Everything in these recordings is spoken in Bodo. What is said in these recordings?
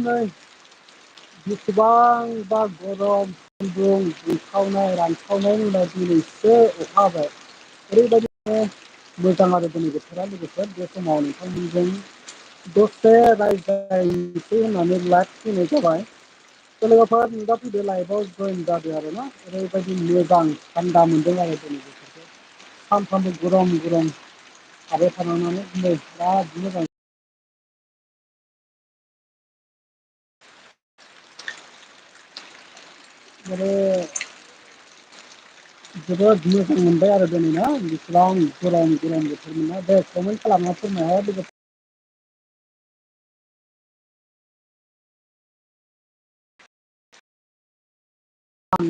नै बेसेबांबा गरम सान्दुं दुंखावनाय रानखावनायनि उनाव दिनैसो अखा हाबाय। ओरैबायदि मोजां आरो दिनै बोथोरा लोगोफोर बे समाव नोंथांमोनजों दसे रायज्लायनोसै होननानै लाइभ फैनाय जाबाय। लोगोफोर दा फैदो लाइभआव जयन जादो आरोना ओरैबायदि मोजां थान्दा मोनदों आरो दिनै बोथोरखौ। सानफ्रामबो गरम गरम थाबाय थानानै दिनै बिराद मोजां माने जोबोद मोजां मोनबाय आरो दिनै ना बेसेबां गरम गरम बोथोरमोन दे कमेन्ट खालामना फोरमायहर लोगोफोर।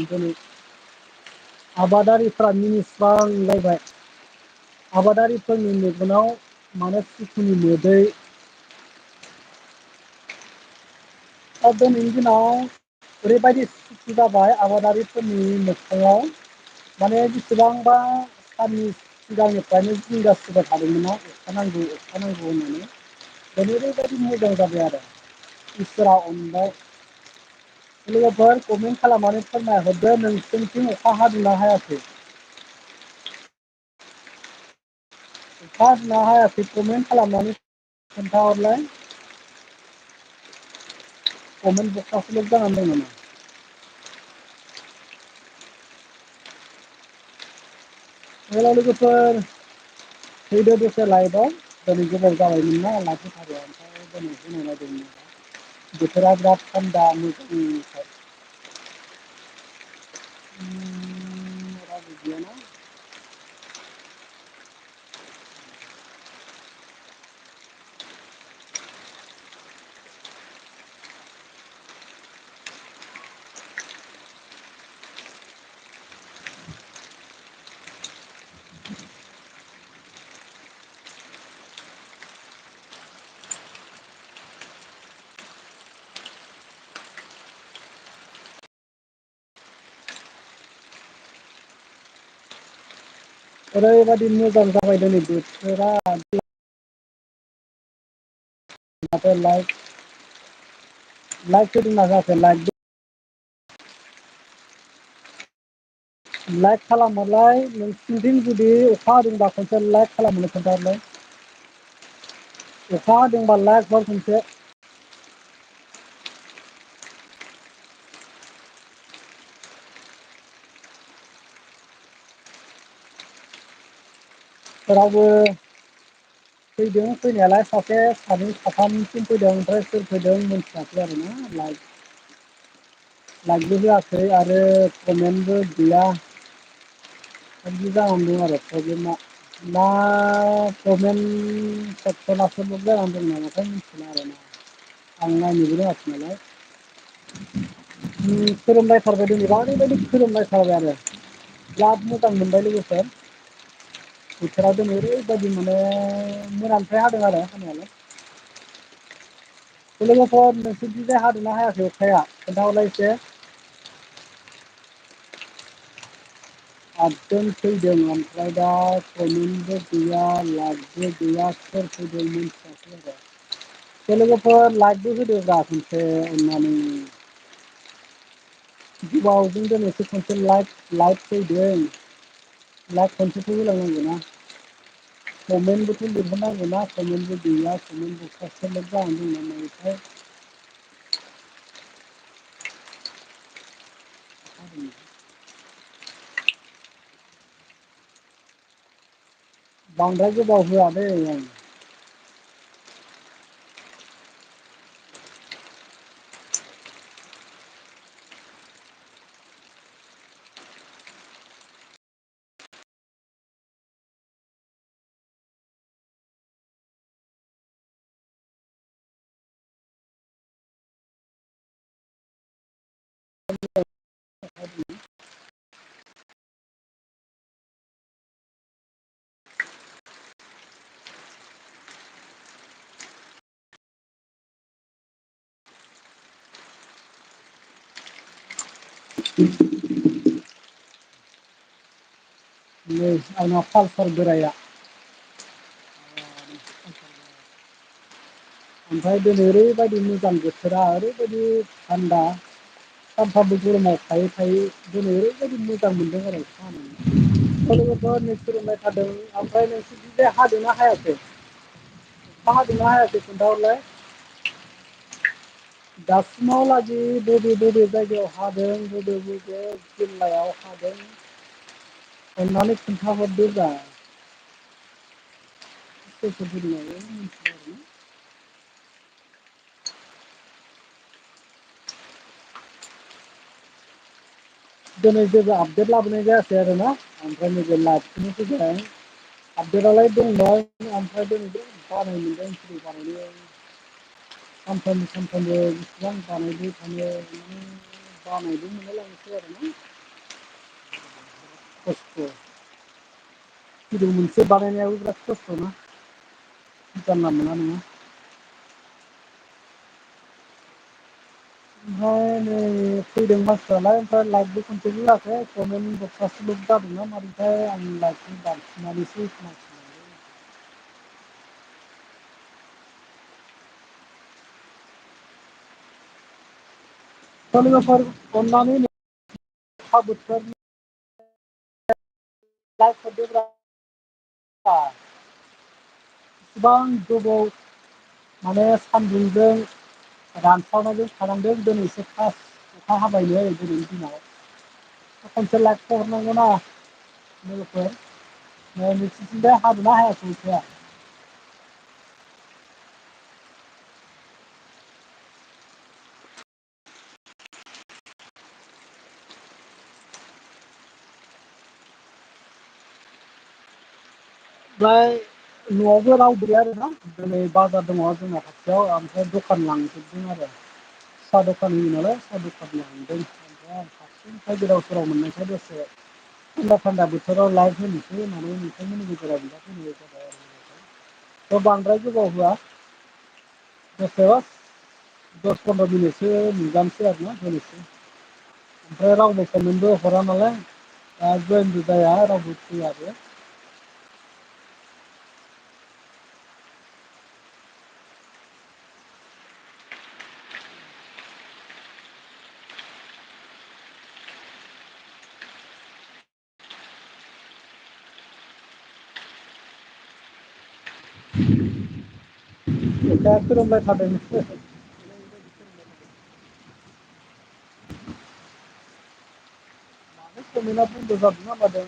दिनै आबादारिफ्रा मिनिस्रांलायबाय। आबादारिफोरनि मेगनाव माने सुखुनि मोदै। दा दिनैनि दिनाव ओरैबायदि सुखु जाबाय आबादारिफोरनि मोखाङाव माने बेसेबांबा साननि सिगांनिफ्रायनो जिंगासिबाय थादोंमोनना अखा नांगौ होननानै दिनै ओरैबायदि मोजां जाबाय आरो इसोरा अनबाय। लोगोफोर कमेन्ट खालामनानै फोरमायहरदो नोंसोरनिथिं अखा हादोंना हायाखै? अखा हादोंना हायाखै कमेन्ट खालामनानै खोन्थाहरलाय। कमेन्ट बक्सआ लक जानानै दं नामा? हेल' लोगोफोर फैदो दसे लाइभआव दिनै गोबाव जाबायमोन ना लाइभ होथारिया ओमफ्राय दिनै होनो नागिरदोंमोन। बोथोरा बिराद थान्दा मोजांखाय। रावबो गैयाना? ओरैबायदि मोजां जाबाय दिनै बोथोरा। माथो लाइभ फैदोंना जायाखै लाइभ लाइक खालामहरलाय नोंसिनिथिं जुदि अखा हादोंबा खनसे लाइक खालामनो खोन्थाहरलाय। अखा हादोंबा लाइक हर खनसे। रावबो फैदों फैनायालाय सासे सानै साथामसिम फैदों ओमफ्राय सोर फैदों मोनथियाखै आरोना लाइकबो होआखै आरो कमेन्टबो गैया। बिदि जानानै दं आरो प्रब्लेमा। ना कमेन्ट सेक्सनासो लक जानानै दं नामाथाय मिथिला आरोना। आं नायनोबो रोङाखै नालाय। खोरोमलायथारबाय दिनैबा ओरैबायदि खोरोमलायथारबाय आरो बिराद मोजां मोनबाय लोगोफोर। बोथोरा दिनै ओरैबायदि माने मोनानिफ्राय हादों आरो हानायालाय। लोगोफोर नोंसोरनिथिंजाय हादोंना हायाखै अखाया खोन्थाहरलाय एसे। आदजोन फैदों ओमफ्राय दा कमेन्टबो गैया लाइकबो गैया सोर फैदों मिथियासै आरो। लोगोफोर लाइकबो होदोब्रा खनसे अननानै। गोबावजों दिनैसो खनसे लाइभ फैदों। लाइक खनसेथ' होलायनांगौना। कमेन्टबोथ' लिरहरनांगौना कमेन्टबो गैया कमेन्ट बक्सआ लक जानानै दं ना मायोथाय। बांद्राय गोबाव होआ दै आं। नै आंना पालसार बोराया ओमफ्राय दिनै ओरैबायदि मोजां बोथोरा ओरैबायदि थान्दा सानफ्रामबो गरमाव थायै थायै दिनै ओरैबायदि मोजां मोनदों आरो अखा हानानै लोगोफोर नै सोलोंबाय थादों ओमफ्राय नोंसोरनिथिंजाय हादोंना हायाखै अखा हादोंना हायाखै खोन्थाहरलाय दासिमावलागि बबे बबे जायगायाव हादों बबे बबे जिल्लायाव हादों अननानै खिन्थाहरदोब्रा सोर सोर होदोंआबो मिथिला आरोना दिनै जेबो आपडेट लाबोनाय जायाखै आरोना ओमफ्राय नैबे लाइभखौनो फैबाय आपडेटआलाय दंमोन ओमफ्राय दिनै बानाय मोनदों फ्रि बानायनो सानफ्रामबो सानफ्रामबो बेसिबां बानायबाय थानो माने बानायबो मोनलायलांसै आरोना खस्थ' भिडिअ मोनसे बानायनायाबो बिराद खस्थ'ना जानला मोनला नङा ओमफ्राय नै फैदों मानसिफ्रालाय ओमफ्राय लाइटबो खनसेबो होआखै कमेन्ट बक्सआसो लक जादोंना मारैथाय आं लाइटखौ दानफिननानैसो होनांसिगोन लोगोफोर अननानै अखा बोथोरनि लाइक हरदोब्रा इसिबां गोबाव माने सान्दुंजों रानख्रावनायजों थानांदों दिनैसो फार्स्ट अखा हाबाय नै दिनैनि दिनाव खनसे लाइटखौ हरनांगौना लोगोफोर नोंसोरनिथिंजाय हादोंना हायाखै अखाया ओमफ्राय न'आवबो रावबो गैया आरोना दिनै बाजार दङ जोंना खाथियाव ओमफ्राय दखान लांजोबदों आरो साहा दखान होयो नालाय साहा दखान लांदों ओमफ्राय आं हारसिंखाय गोदाव सोराव मोननायखाय दसे थान्दा थान्दा बोथोराव लाइट होनोसै होननानै नोंथांमोननि गेजेराव बिदा फैनाय जाबाय आरो बांद्राय गोबाव होआ दसे दस फन्द्र' मिनिटसो नुजानोसै आरोना होनोसै ओमफ्राय रावबो कमेन्टबो हरा नालाय दा जइनबो जाया रावबो फैयाबो अखाया खोरोमबाय थादों कमेन्टआ बन्द जादोंना मादों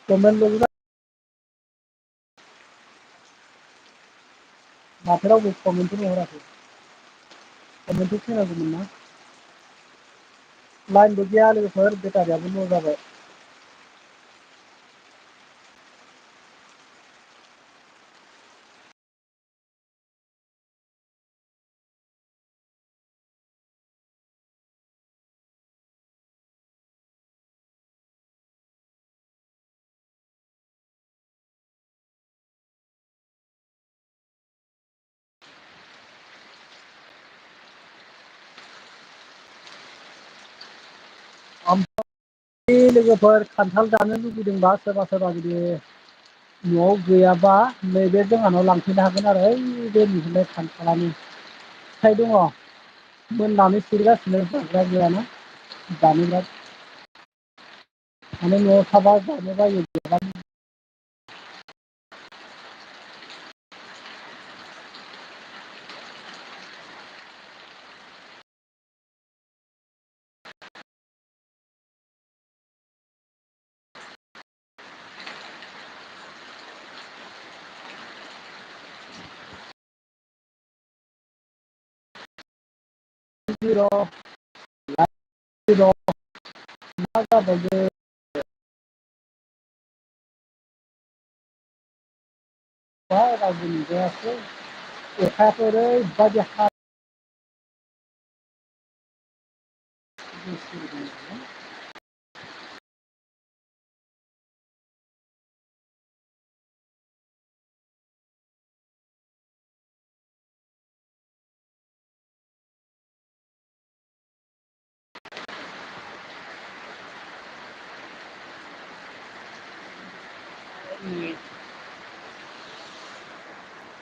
कमेन्टल' माथो रावबो कमेन्टखौनो हराखै कमेन्टबो फैनांगौमोन ना लाइनबो गैया लोगोफोर बेटारियाबो ल' जाबाय ओमफ्राय लोगोफोर खान्थाल जानो लुगैदोंबा सोरबा सोरबा जुदि न'आव गैयाबा नैबे जोंहानाव लांफैनो हागोन आरो ओइ बे नुहुरनाय खान्थालानो फिथाइ दङ मोननानै सिरिगासिनो जाग्रा गैयाना जानो बिराद माने न'आव थाबा जानो बायो मा जाबावगोन रावबो नुजायासै अखायाथ' ओरैबायदि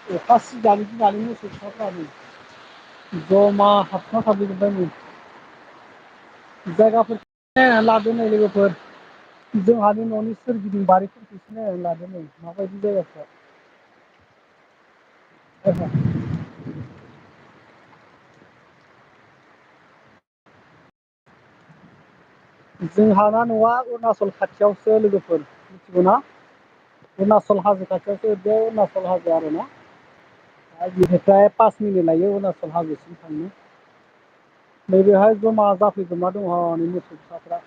अखा सिजानो गिनानै मोसौ फिसाफ्रानो जमा हाबना थाफैजोब्बाय नै जायगाफोरखौ नायनानै लादो नै लोगोफोर जोंहानि न'नि सोरगिदिं बारिफोरखौसो नायनानै लादो नै माबायदि जायगाफ्रा जोंहाना न'आ अरुणाचल खाथियावसो लोगोफोर मिथिगौना अरुणाचल हाजो खाथियावसो बे अरुणाचल हाजो आरोना बिनिफ्राय 5 मिनिट लायो अरुणाचल हाजोसिम थांनो नैबेहाय जमा जाफैजोबना दङ नै मोसौ फिसाफ्रा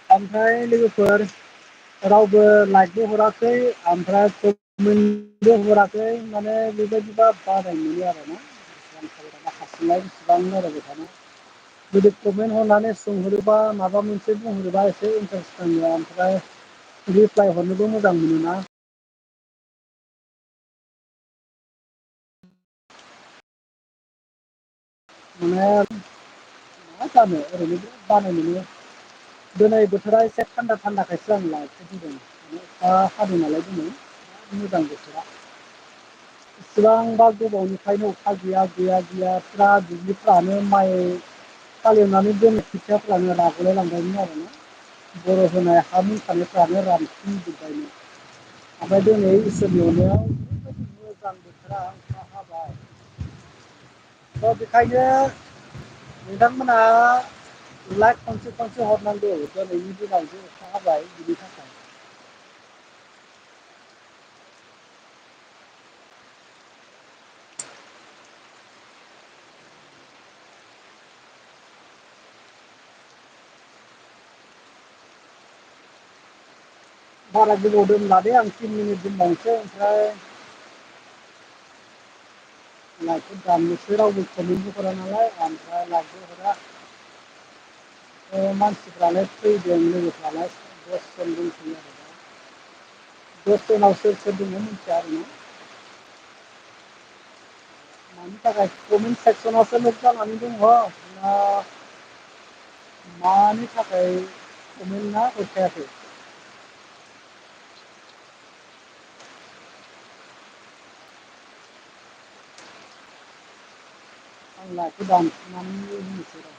ओमफ्राय लोगोफोर रावबो लाइकबो हराखै ओमफ्राय कमेन्टबो हराखै माने बेबायदिबा बानाय मोनो आरोना हारसिंलाय बेसेबां रायलायबाय थानो जुदि कमेन्ट हरनानै सोंहरोबा माबा मोनसे बुंहरोबा एसे इन्टारेस्ट नाङो ओमफ्राय रिप्लाय हरनोबो मोजां मोनोना माने मा जानो ओरैनो बानाय मोनो दिनै बोथोरा एसे थान्दा थान्दाखायसो आं लाइटखौ होदों अखा हादों नालाय दिनै मोजां बोथोरा इसेबांबा गोबावनिफ्रायनो अखा गैया गैया गैया फुरा दुब्लिफ्रानो माइ हालेवनानै दोननाय खोथियाफ्रानो रागलाय लांबायमोन आरोना बर' होनाय हा मोनखानायफ्रानो रानफिनजोब्बायमोन ओमफ्राय दिनै इसोरनि अननायाव ओरैबायदि मोजां बोथोरा अखा हाबाय दा बेखायनो नोंथांमोना लाइक खनसे खनसे हरनांगौ दिनैनि दिनाव जे अखा हाबाय बिनि थाखाय बारा गोबाव दोनला दे आं 3 मिनिट दोनबावनोसै ओमफ्राय लाइटखौ दाननोसै रावबो कमेन्टबो हरा नालाय ओमफ्राय लाइकबो हरा मानसिफ्रालाय फैदों लोगोफ्रालाय 10 जन दंफैयो आरो दा 10 जोनाव सोर सोर दङ मिथिया आरोना मानि थाखाय कमेन्ट सेक्सनावसो लक जानानै दङ ना मानि थाखाय कमेन्टआ हरखायाखै आं लाइटखौ दानफिननानै होनोसै र'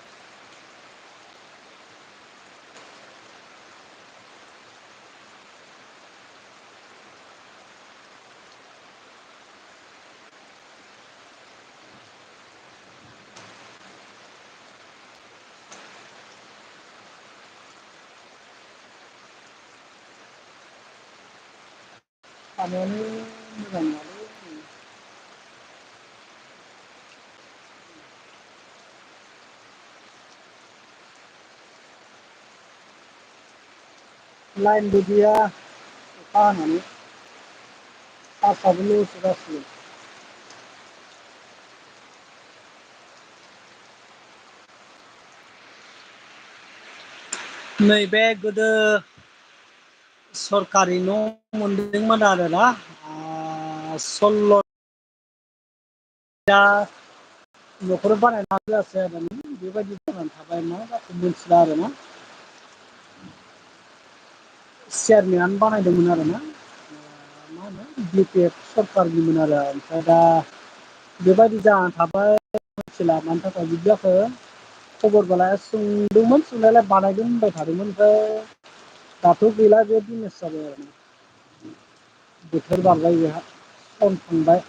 थानायानो मोजां नङालै लाइनबो गैया अखा हानानै चार्सआबो लससो जासिगोन नैबे गोदो सरकारि न' मोनदोंमोन आरोना 16 दा न'खर बानायना होआसै आरो बेबायदि जानानै थाबाय मा जाखो मोनथिला आरोना चेयारमेनानो बानायदोंमोन आरोना मा होनो बि पि एफ सरखारनिमोन आरो ओमफ्राय दा बेबायदि जानानै थाबाय मिथिला मानि थाखाय बिदि जाखो खबरबो लाया सोंदोंमोन सोंनायालाय बानायदों होनबाय थादोंमोन ओमफ्राय दाथ' गैला बे बिजनेस जाबाय आरो बोथोर बारबाय बेहा सम थांबाय